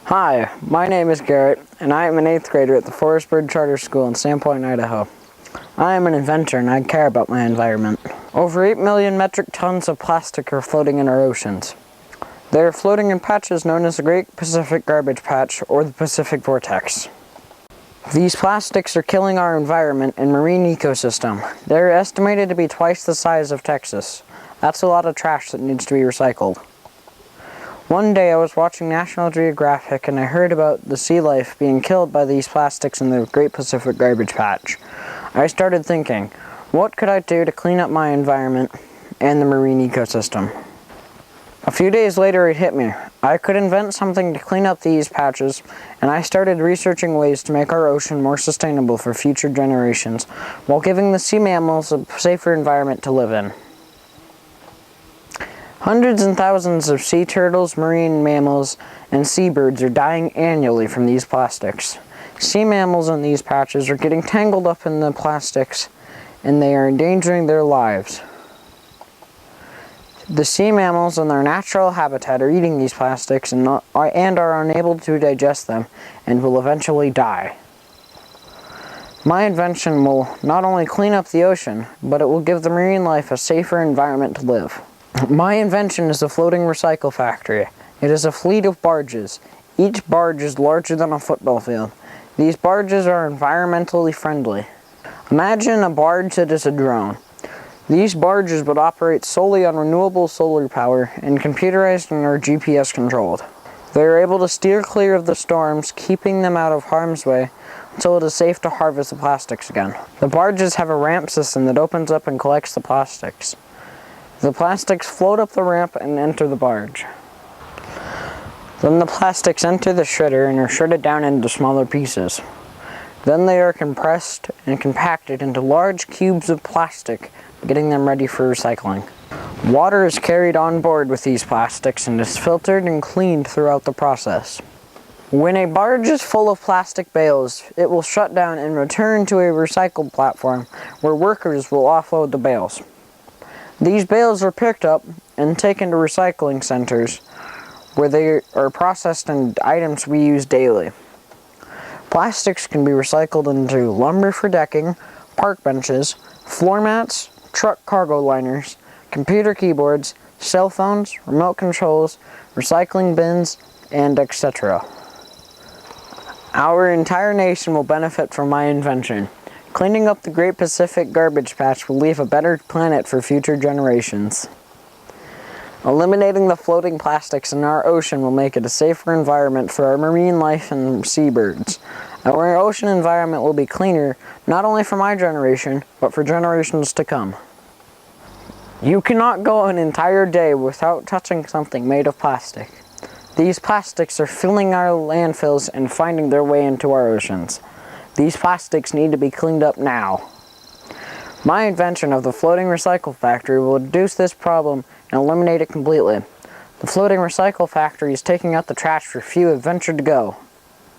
Hi, my name is Garrett, and I am an 8th grader at the Forest Bird Charter School in Sandpoint, Idaho. I am an inventor and I care about my environment. Over 8 million metric tons of plastic are floating in our oceans. They are floating in patches known as the Great Pacific Garbage Patch or the Pacific Vortex. These plastics are killing our environment and marine ecosystem. They are estimated to be twice the size of Texas. That's a lot of trash that needs to be recycled. One day I was watching National Geographic and I heard about the sea life being killed by these plastics in the Great Pacific Garbage Patch. I started thinking, what could I do to clean up my environment and the marine ecosystem? A few days later it hit me. I could invent something to clean up these patches, and I started researching ways to make our ocean more sustainable for future generations, while giving the sea mammals a safer environment to live in. Hundreds and thousands of sea turtles, marine mammals, and seabirds are dying annually from these plastics. Sea mammals in these patches are getting tangled up in the plastics, and they are endangering their lives. The sea mammals in their natural habitat are eating these plastics and are unable to digest them and will eventually die. My invention will not only clean up the ocean, but it will give the marine life a safer environment to live. My invention is a floating recycle factory. It is a fleet of barges. Each barge is larger than a football field. These barges are environmentally friendly. Imagine a barge that is a drone. These barges would operate solely on renewable solar power and computerized and are GPS controlled. They are able to steer clear of the storms, keeping them out of harm's way until it is safe to harvest the plastics again. The barges have a ramp system that opens up and collects the plastics. The plastics float up the ramp and enter the barge. Then the plastics enter the shredder and are shredded down into smaller pieces. Then they are compressed and compacted into large cubes of plastic, getting them ready for recycling. Water is carried on board with these plastics and is filtered and cleaned throughout the process. When a barge is full of plastic bales, it will shut down and return to a recycled platform where workers will offload the bales. These bales are picked up and taken to recycling centers where they are processed into items we use daily. Plastics can be recycled into lumber for decking, park benches, floor mats, truck cargo liners, computer keyboards, cell phones, remote controls, recycling bins, and etc. Our entire nation will benefit from my invention. Cleaning up the Great Pacific Garbage Patch will leave a better planet for future generations. Eliminating the floating plastics in our ocean will make it a safer environment for our marine life and seabirds. Our ocean environment will be cleaner, not only for my generation, but for generations to come. You cannot go an entire day without touching something made of plastic. These plastics are filling our landfills and finding their way into our oceans. These plastics need to be cleaned up now. My invention of the floating recycle factory will reduce this problem and eliminate it completely. The floating recycle factory is taking out the trash where few have ventured to go.